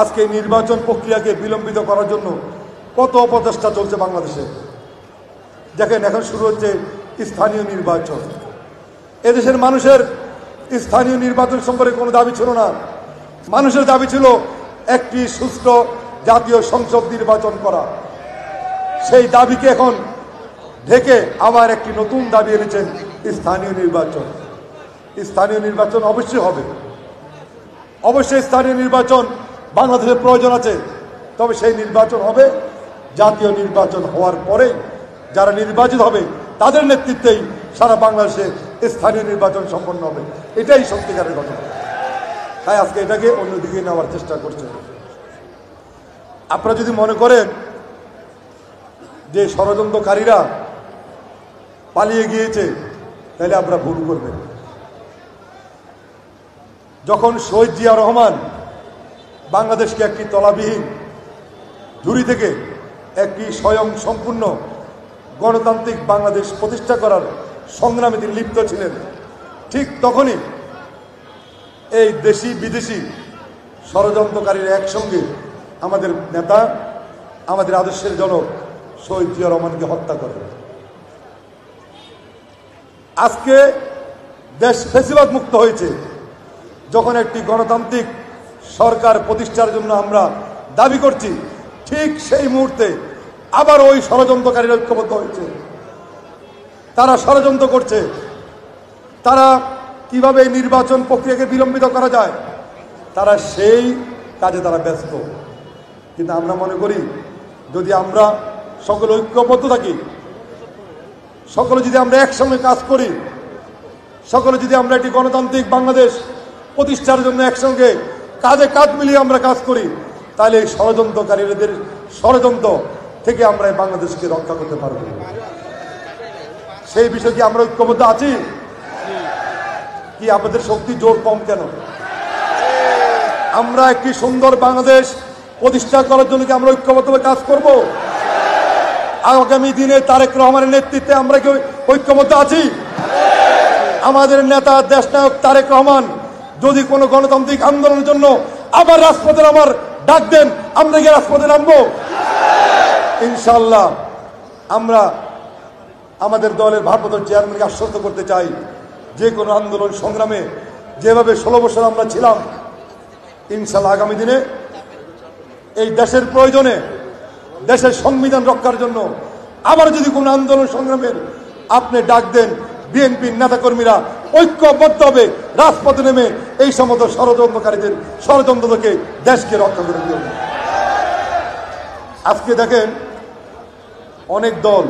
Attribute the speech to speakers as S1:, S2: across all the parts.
S1: আজকে নির্বাচন প্রক্রিয়াকে বিলম্বিত করার জন্য কত অপচেষ্টা চলছে বাংলাদেশে। দেখেন, এখন শুরু হচ্ছে স্থানীয় নির্বাচন। এদেশের মানুষের স্থানীয় নির্বাচন সম্পর্কে কোনো দাবি ছিল না। মানুষের দাবি ছিল একটি সুষ্ঠু জাতীয় সংসদ নির্বাচন করা। সেই দাবিকে এখন ঢেকে আবার একটি নতুন দাবি এনেছেন স্থানীয় নির্বাচন। স্থানীয় নির্বাচন অবশ্যই হবে, অবশ্যই স্থানীয় নির্বাচন বাংলাদেশের প্রয়োজন আছে। তবে সেই নির্বাচন হবে জাতীয় নির্বাচন হওয়ার পরে যারা নির্বাচিত হবে তাদের নেতৃত্বেই সারা বাংলাদেশে স্থানীয় নির্বাচন সম্পন্ন হবে। এটাই সত্যিকারের ঘটনা। তাই আজকে এটাকে অন্যদিকে নেওয়ার চেষ্টা করছে। আপনারা যদি মনে করেন যে ষড়যন্ত্রকারীরা পালিয়ে গিয়েছে, তাহলে আপনারা ভুল করবেন। যখন শহীদ জিয়া রহমান বাংলাদেশকে একটি তলাবিহীন ঝুড়ি থেকে একটি স্বয়ং সম্পূর্ণ গণতান্ত্রিক বাংলাদেশ প্রতিষ্ঠা করার সংগ্রামে তিনি লিপ্ত ছিলেন, ঠিক তখনই এই দেশি বিদেশি ষড়যন্ত্রকারীরা একসঙ্গে আমাদের নেতা, আমাদের আদর্শের জনক শহীদ জিয়া রহমানকে হত্যা করে। আজকে দেশ ফ্যাসিবাদ মুক্ত হয়েছে। যখন একটি গণতান্ত্রিক সরকার প্রতিষ্ঠার জন্য আমরা দাবি করছি, ঠিক সেই মুহূর্তে আবার ওই ষড়যন্ত্রকারীরা ঐক্যবদ্ধ হয়েছে। তারা ষড়যন্ত্র করছে, তারা কিভাবে এই নির্বাচন প্রক্রিয়াকে বিলম্বিত করা যায়, তারা সেই কাজে তারা ব্যস্ত। কিন্তু আমরা মনে করি যদি আমরা সকলে ঐক্যবদ্ধ থাকি, সকলে যদি আমরা একসঙ্গে কাজ করি, সকলে যদি আমরা একটি গণতান্ত্রিক বাংলাদেশ প্রতিষ্ঠার জন্য একসঙ্গে কাঁধে কাঁধ মিলিয়ে আমরা কাজ করি, তাহলে এই ষড়যন্ত্রকারীদের ষড়যন্ত্র থেকে আমরা এই বাংলাদেশকে রক্ষা করতে পারব। সেই বিষয়ে কি আমরা ঐক্যবদ্ধ আছি? কি আমাদের শক্তি জোর কম কেন? আমরা একটি সুন্দর বাংলাদেশ প্রতিষ্ঠা করার জন্য কি আমরা ঐক্যবদ্ধভাবে কাজ করব? আগামী দিনে তারেক রহমানের নেতৃত্বে আমরা কি ঐক্যবদ্ধ আছি? আমাদের নেতা দেশনায়ক তারেক রহমান যদি কোনো গণতান্ত্রিক আন্দোলনের জন্য আবার রাজপথে নামার ডাক দেন, আমরা কি রাজপথে নামবো? ইনশাআল্লাহ। আমরা আমাদের দলের ভারপ্রাপ্ত চেয়ারম্যানকে আশ্বস্ত করতে চাই, যে কোনো আন্দোলন সংগ্রামে যেভাবে 16 বছর আমরা ছিলাম, ইনশাআল্লাহ আগামী দিনে এই দেশের প্রয়োজনে, দেশের সংবিধান রক্ষার জন্য আবার যদি কোনো আন্দোলন সংগ্রামের আপনি ডাক দেন, বিএনপির নেতাকর্মীরা ঐক্যবদ্ধ হবে রাজপথে নেমে এই সমস্ত ষড়যন্ত্রকারীদের ষড়যন্ত্র থেকে দেশকে রক্ষা করে দেবে। আজকে দেখেন অনেক দল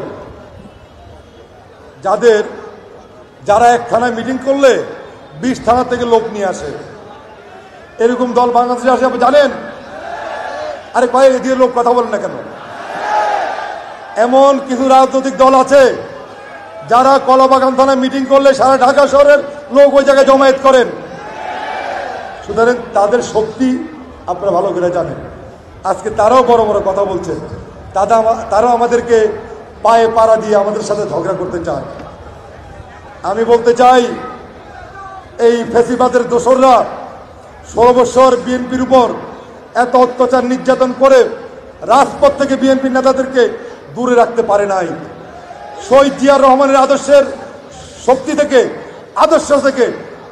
S1: যারা এক থানায় মিটিং করলে 20 থানা থেকে লোক নিয়ে আসে, এরকম দল বাংলাদেশে আসে আপনি জানেন? আরে কয়েক দিয়ে লোক কথা বলেন না কেন? এমন কিছু রাজনৈতিক দল আছে যারা কলাবাগান থানায় মিটিং করলে সারা ঢাকা শহরের লোক ওই জায়গায় জমায়েত করেন। সুতরাং তাদের শক্তি আপনারা ভালো করে জানেন। আজকে তারাও বড় বড় কথা বলছে, তারাও আমাদেরকে পায়ে পাড়া দিয়ে আমাদের সাথে ঝগড়া করতে চায়। আমি বলতে চাই, এই ফ্যাসিবাদের দোসররা 16 বছর বিএনপির উপর এত অত্যাচার নির্যাতন করে রাজপথ থেকে বিএনপি নেতাদেরকে দূরে রাখতে পারে নাই। শহীদ জিয়া রহমানের আদর্শের শক্তি থেকে, আদর্শ থেকে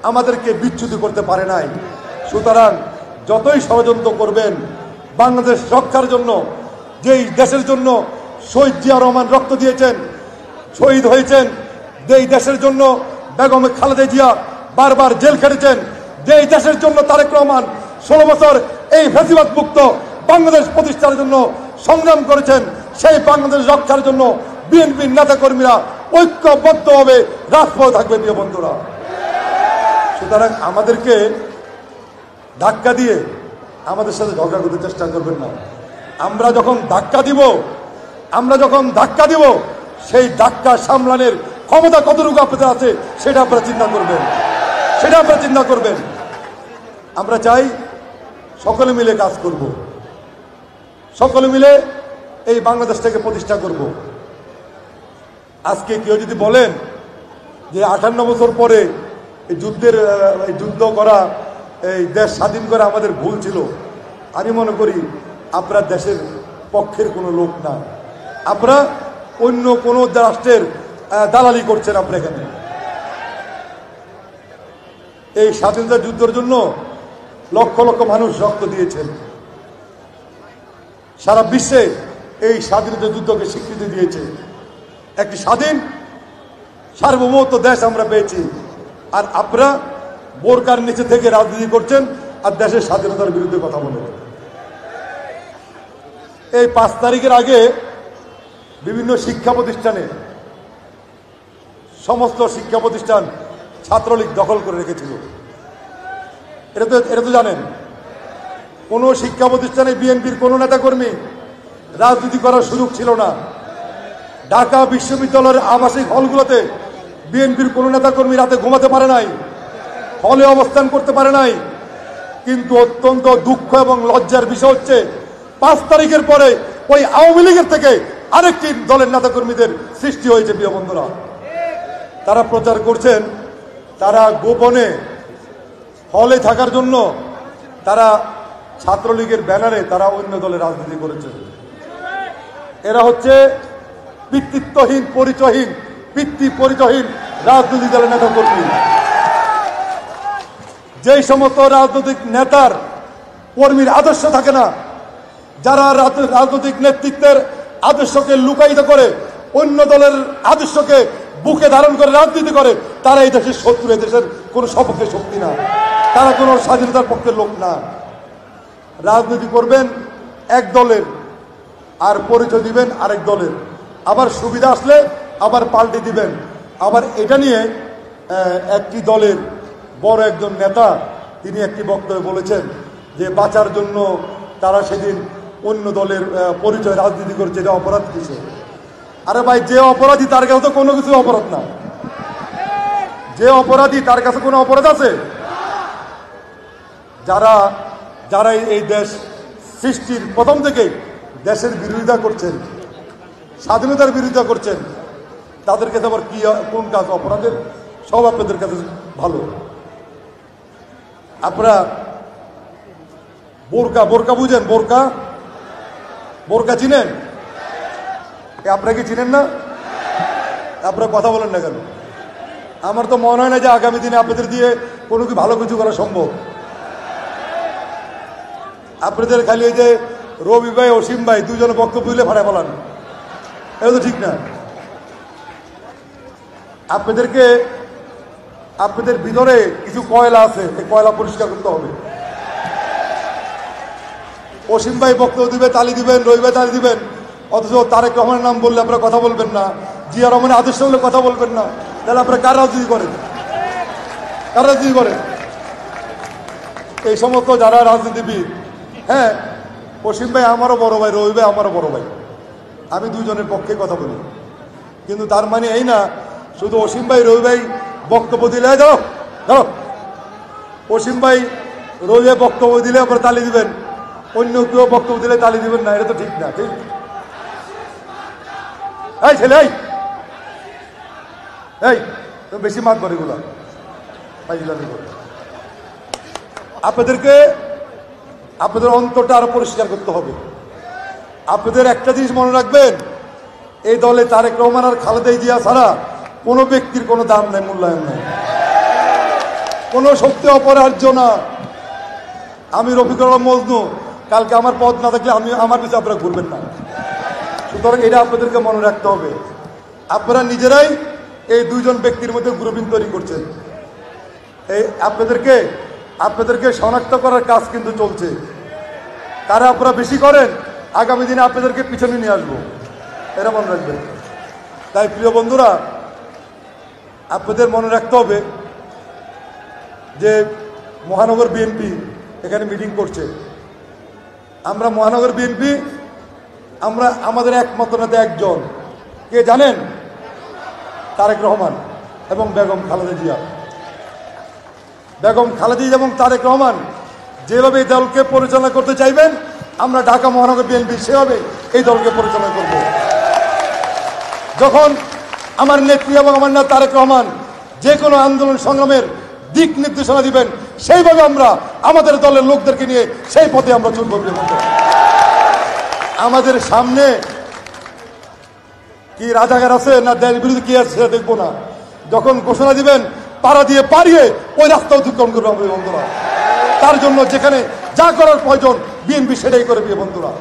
S1: আমাদেরকে বিচ্যুত করতে পারে নাই। সুতরাং যতই ষড়যন্ত্র করবেন, বাংলাদেশ রক্ষার জন্য, যেই দেশের জন্য শহীদ জিয়া রহমান রক্ত দিয়েছেন, শহীদ হয়েছেন, যেই দেশের জন্য বেগম খালেদা জিয়া বারবার জেল খেটেছেন, যেই দেশের জন্য তারেক রহমান 16 বছর এই ফ্যাসিবাদ মুক্ত বাংলাদেশ প্রতিষ্ঠার জন্য সংগ্রাম করেছেন, সেই বাংলাদেশ রক্ষার জন্য বিএনপির নেতাকর্মীরা ঐক্যবদ্ধভাবে রাজপথে থাকবে প্রিয় বন্ধুরা। সুতরাং আমাদেরকে ধাক্কা দিয়ে আমাদের সাথে ঝগড়া করতে চেষ্টা করবেন না। আমরা যখন ধাক্কা দিব সেই ধাক্কা সামলানোর ক্ষমতা কতটুকু আপনাদের আছে সেটা আপনারা চিন্তা করবেন। আমরা চাই সকলে মিলে কাজ করব, সকলে মিলে এই বাংলাদেশটাকে প্রতিষ্ঠা করব। আজকে কেউ যদি বলেন যে 58 বছর পরে এই যুদ্ধ করা, এই দেশ স্বাধীন করা আমাদের ভুল ছিল, আমি মনে করি আপনারা দেশের পক্ষের কোনো লোক না, আপনারা অন্য কোনো রাষ্ট্রের দালালি করছেন। আপনারা এখানে এই স্বাধীনতা যুদ্ধের জন্য লক্ষ লক্ষ মানুষ রক্ত দিয়েছেন, সারা বিশ্বে এই স্বাধীনতা যুদ্ধকে স্বীকৃতি দিয়েছে। একটি স্বাধীন সার্বভৌমত্ব দেশ আমরা পেয়েছি, আর আপনারা বোরকার নিচে থেকে রাজনীতি করছেন আর দেশের স্বাধীনতার বিরুদ্ধে কথা বলেন। এই 5 তারিখের আগে বিভিন্ন শিক্ষা প্রতিষ্ঠানে সমস্ত শিক্ষা প্রতিষ্ঠান ছাত্রলীগ দখল করে রেখেছিল। এটা তো জানেন। কোনো শিক্ষা প্রতিষ্ঠানে বিএনপির কোনো নেতাকর্মী রাজনীতি করার সুযোগ ছিল না। ঢাকা বিশ্ববিদ্যালয়ের আবাসিক হলগুলোতে বিএনপির কোনো নেতাকর্মী রাতে ঘুমাতে পারে নাই, হলে অবস্থান করতে পারে নাই। কিন্তু অত্যন্ত দুঃখ এবং লজ্জার বিষয় হচ্ছে 5 তারিখের পরে ওই আওয়ামী লীগের থেকে আরেকটি দলের নেতাকর্মীদের সৃষ্টি হয়েছে। প্রিয় বন্ধুরা, তারা প্রচার করছেন তারা গোপনে হলে থাকার জন্য তারা ছাত্রলীগের ব্যানারে তারা অন্য দলে রাজনীতি করেছে। এরা হচ্ছে পিতৃত্বহীন, পরিচয়হীন, পরিচয়হীন রাজনৈতিক দলের নেতাকর্মী। যেই সমস্ত রাজনৈতিক নেতার কর্মীর আদর্শ থাকে না, যারা রাজনৈতিক নেতৃত্বের আদর্শকে লুকায়িত করে অন্য দলের আদর্শকে বুকে ধারণ করে রাজনীতি করে, তারা এই দেশের শত্রু, এই দেশের কোনো সপক্ষে শক্তি না, তারা কোনো স্বাধীনতার পক্ষের লোক না। রাজনীতি করবেন এক দলের আর পরিচয় দিবেন আরেক দলের, আবার সুবিধা আসলে আবার পাল্টে দিবেন। আবার এটা নিয়ে একটি দলের বড় একজন নেতা তিনি একটি বক্তব্যে বলেছেন যে বাঁচার জন্য তারা সেদিন অন্য দলের পরিচয় রাজনীতি করেছে, এটা অপরাধ কিছু। আরে ভাই, যে অপরাধী তার কাছে তো কোনো কিছু অপরাধ না। যে অপরাধী তার কাছে কোনো অপরাধ আছে? যারা যারা এই দেশ সৃষ্টির প্রথম থেকেই দেশের বিরোধিতা করছেন, স্বাধীনতার বিরোধিতা করছেন, তাদের কাছে আবার কি কোন কাজ অপরাধের? সব আপনাদের কাছে ভালো। আপনারা বোরকা বুঝেন? বোরকা চিনেন? আপনারা কি চিনেন না? আপনারা কথা বলেন না কেন? আমার তো মনে হয় না যে আগামী দিনে আপনাদের দিয়ে কোনো কি ভালো কিছু করা সম্ভব। আপনাদের খালি এই যে রবি ভাই, অসীম ভাই দুজনে বক্তব্য দিলে ভাড়া বলান, এটা তো ঠিক না। আপনাদের ভিতরে কিছু কয়লা আছে, এই কয়লা পরিষ্কার করতে হবে। অসীম ভাই বক্তব্য দিবে, তালি দিবেন, রবি ভাই তালি দিবেন, অথচ তারেক রহমানের নাম বললে আপনারা কথা বলবেন না, জিয়া রহমানের আদর্শ হলে কথা বলবেন না। তাহলে আপনারা কার রাজনীতি করেন? এই সমস্ত যারা রাজনীতিবিদ, হ্যাঁ, অসীম ভাই আমারও বড় ভাই, রবি ভাই আমারও বড় ভাই, আমি দুজনের পক্ষে কথা বলি। কিন্তু তার মানে এই না শুধু অসীম ভাই রবি ভাই বক্তব্য দিলে যাও, অসীম ভাই রবি ভাই বক্তব্য দিলে আপনারা তালি দিবেন, অন্য কেউ বক্তব্য দিলে তালি দিবেন না, এটা তো ঠিক না। ঠিক? এই ছেলে, এই তুমি বেশি মাত করে এগুলা আপনাদের অন্তরটা আরো পরিষ্কার করতে হবে। আপনাদের একটা জিনিস মনে রাখবেন, এই দলে তারেক রহমান আর খালেদা জিয়া ছাড়া কোনো ব্যক্তির কোনো দাম নেই, মূল্যায়ন নেই, কোনো শক্তি অপরাহ্য না। আমি রফিকুর রহমান মজনু, কালকে আমার পদ না থাকলে আমার পিছনে আপনারা ঘুরবেন না। সুতরাং এটা আপনাদেরকে মনে রাখতে হবে। আপনারা নিজেরাই এই দুইজন ব্যক্তির মধ্যে গ্রুপিং তৈরি করছেন। এই আপনাদেরকে শনাক্ত করার কাজ কিন্তু চলছে। কারা আপনারা বেশি করেন, আগামী দিনে আপনাদেরকে পিছনে নিয়ে আসবো, এটা মনে রাখবেন। তাই প্রিয় বন্ধুরা, আপনাদের মনে রাখতে হবে যে মহানগর বিএনপি এখানে মিটিং করছে। আমরা মহানগর বিএনপি আমাদের একমাত্র নেতা একজন, কে জানেন? তারেক রহমান এবং বেগম খালেদা জিয়া। বেগম খালেদা জিয়া এবং তারেক রহমান যেভাবে এই দলকে পরিচালনা করতে চাইবেন, আমরা ঢাকা মহানগর বিএনপি সেভাবে এই দলকে পরিচালনা করব। যখন আমার নেত্রী এবং আমার নেতা তারেক রহমান যে কোনো আন্দোলন সংগ্রামের দিক নির্দেশনা দিবেন, সেইভাবে আমরা আমাদের দলের লোকদেরকে নিয়ে সেই পথে আমরা চলব। আমাদের সামনে কি রাজাকার আছে না দেশ বিরোধী কি আছে সেটা দেখবো না। যখন ঘোষণা দিবেন পাড়া দিয়ে পারিয়ে ওই রাস্তা অতিক্রম করবে আমাদের বন্ধুরা। তার জন্য যেখানে যা করার প্রয়োজন বিএনপি সেটাই করে প্রিয় বন্ধুরা।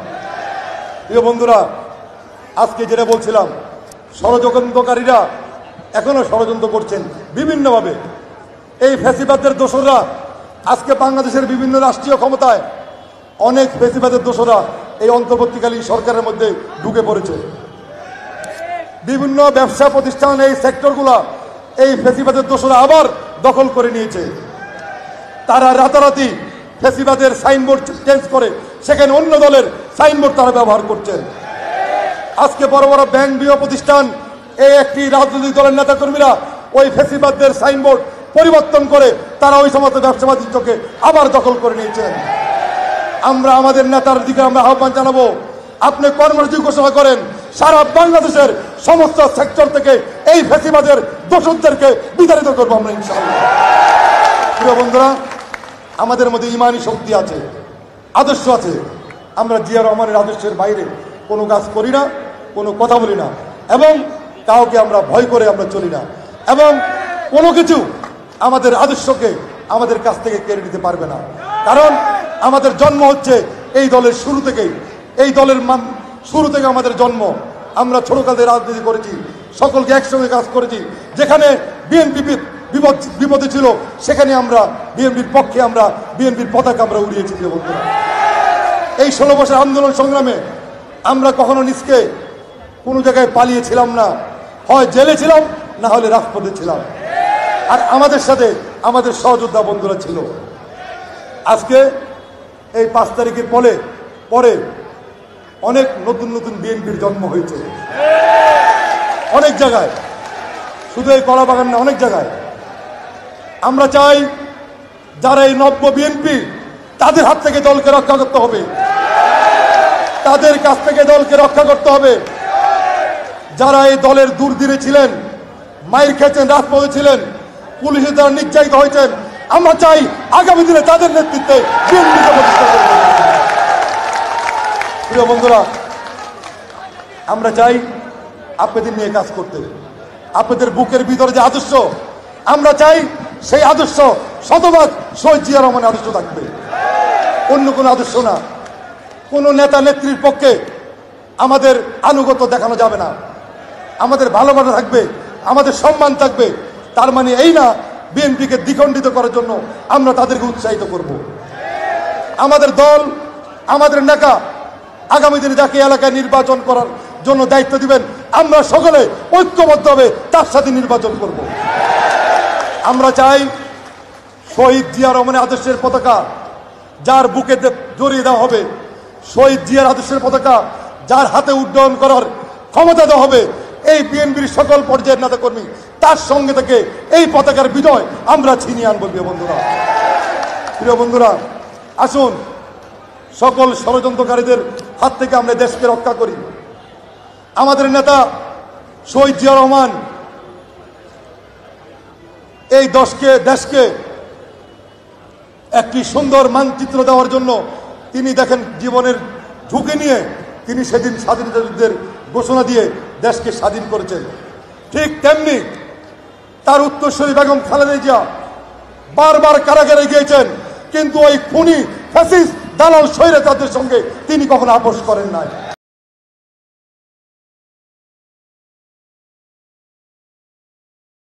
S1: প্রিয় বন্ধুরা, আজকে যেটা বলছিলাম, ষড়যন্ত্রকারীরা এখনো ষড়যন্ত্র করছেন বিভিন্নভাবে। এই ফ্যাসিবাদের দোসররা আজকে বাংলাদেশের বিভিন্ন রাষ্ট্রীয় ক্ষমতায় অনেক ফ্যাসিবাদের দোসররা এই অন্তর্বর্তীকালীন সরকারের মধ্যে ঢুকে পড়েছে। বিভিন্ন ব্যবসা প্রতিষ্ঠান এই সেক্টরগুলা এই ফ্যাসিবাদের দোসররা আবার দখল করে নিয়েছে। তারা রাতারাতি ফ্যাসিবাদের সাইনবোর্ড চেঞ্জ করে সেখানে অন্য দলের সাইনবোর্ড তারা ব্যবহার করছেন। আজকে বড় বড় ব্যাংক বিমা প্রতিষ্ঠান এই একটি রাজনৈতিক দলের নেতাকর্মীরা ওই ফ্যাসিবাদের সাইনবোর্ড পরিবর্তন করে তারা ওই সমস্ত ব্যবসা বাণিজ্যকে আবার দখল করে নিয়েছেন। আমরা আমাদের নেতার দিকে আমরা আহ্বান জানাবো, আপনি কর্মসূচি ঘোষণা করেন, সারা বাংলাদেশের সমস্ত সেক্টর থেকে এই ফ্যাসিবাদের দোষকদেরকে বিতাড়িত করবো আমরা ইনশাআল্লাহ। প্রিয় বন্ধুরা, আমাদের মধ্যে ইমানি শক্তি আছে, আদর্শ আছে। আমরা জিয়া রহমানের আদর্শের বাইরে কোনো কাজ করি না, কোনো কথা বলি না, এবং কাউকে আমরা ভয় করে আমরা চলি না, এবং কোনো কিছু আমাদের আদর্শকে আমাদের কাছ থেকে কেড়ে নিতে পারবে না। কারণ আমাদের জন্ম হচ্ছে এই দলের শুরু থেকেই, এই দলের শুরু থেকে আমাদের জন্ম। আমরা ছোটকাল থেকে রাজনীতি করেছি, সকলকে একসঙ্গে কাজ করেছি। যেখানে বিএনপি বিপদে ছিল সেখানে আমরা বিএনপির পক্ষে আমরা বিএনপির পতাকা আমরা উড়িয়েছি। বন্ধুরা, এই 16 বছর আন্দোলন সংগ্রামে আমরা কখনো নিজকে কোনো জায়গায় পালিয়েছিলাম না, হয় জেলে ছিলাম না হলে রাজপথে ছিলাম। আর আমাদের সাথে আমাদের সহযোদ্ধা বন্ধুরা ছিল। আজকে এই 5 তারিখের পরে অনেক নতুন নতুন বিএনপির জন্ম হয়েছে অনেক জায়গায়, শুধু এই কলাবাগান না, অনেক জায়গায়। আমরা চাই যারা এই নব্য বিএনপি, তাদের হাত থেকে দলকে রক্ষা করতে হবে, তাদের কাছ থেকে দলকে রক্ষা করতে হবে। যারা এই দলের দূরদিনে ছিলেন, মাইর খেয়েছেন, রাজপথে ছিলেন, পুলিশের দ্বারা নির্যাতিত হয়েছেন, আমরা চাই আগামী দিনে তাদের নেতৃত্বে বিএনপিকে প্রতিষ্ঠা করতে। প্রিয় বন্ধুরা, আমরা চাই আপনাদের নিয়ে কাজ করতে। আপনাদের বুকের ভিতরে যে আদর্শ, আমরা চাই সেই আদর্শ শতভাগ শহীদ জিয়া রহমানের আদর্শ থাকবে, অন্য কোনো আদর্শ না। কোনো নেতা নেত্রীর পক্ষে আমাদের আনুগত্য দেখানো যাবে না। আমাদের ভালোবাসা থাকবে, আমাদের সম্মান থাকবে। তার মানে এই না বিএনপিকে দ্বিখণ্ডিত করার জন্য আমরা তাদেরকে উৎসাহিত করব। আমাদের দল, আমাদের নেতা আগামী দিনে যাকে এলাকায় নির্বাচন করার জন্য দায়িত্ব দিবেন, আমরা সকলে ঐক্যবদ্ধভাবে তার সাথে নির্বাচন করব। আমরা চাই শহীদ জিয়া রহমানের আদর্শের পতাকা যার বুকে জড়িয়ে দেওয়া হবে, শহীদ জিয়ার আদর্শের পতাকা যার হাতে উড্ডয়ন করার ক্ষমতা দেওয়া হবে, এই বিএনপির সকল পর্যায়ের নেতাকর্মী তার সঙ্গে থেকে এই পতাকার বিজয় আমরা ছিনিয়ে আনবো। প্রিয় বন্ধুরা, আসুন সকল ষড়যন্ত্রকারীদের হাত থেকে আমরা দেশকে রক্ষা করি। আমাদের নেতা শহীদ জিয়া রহমান এই দেশকে একটি সুন্দর মানচিত্র দেওয়ার জন্য তিনি দেখেন জীবনের ঝুঁকি নিয়ে তিনি সেদিন স্বাধীনতা যুদ্ধের ঘোষণা দিয়ে দেশকে স্বাধীন করেছেন। ঠিক তেমনি তার উত্তরসূরি বেগম খালেদা জিয়া বারবার কারাগারে গিয়েছেন, কিন্তু ওই খুনি ফ্যাসিস্ট দালাল স্বৈরাচারদের সঙ্গে তিনি কখনো আপোষ করেন নাই।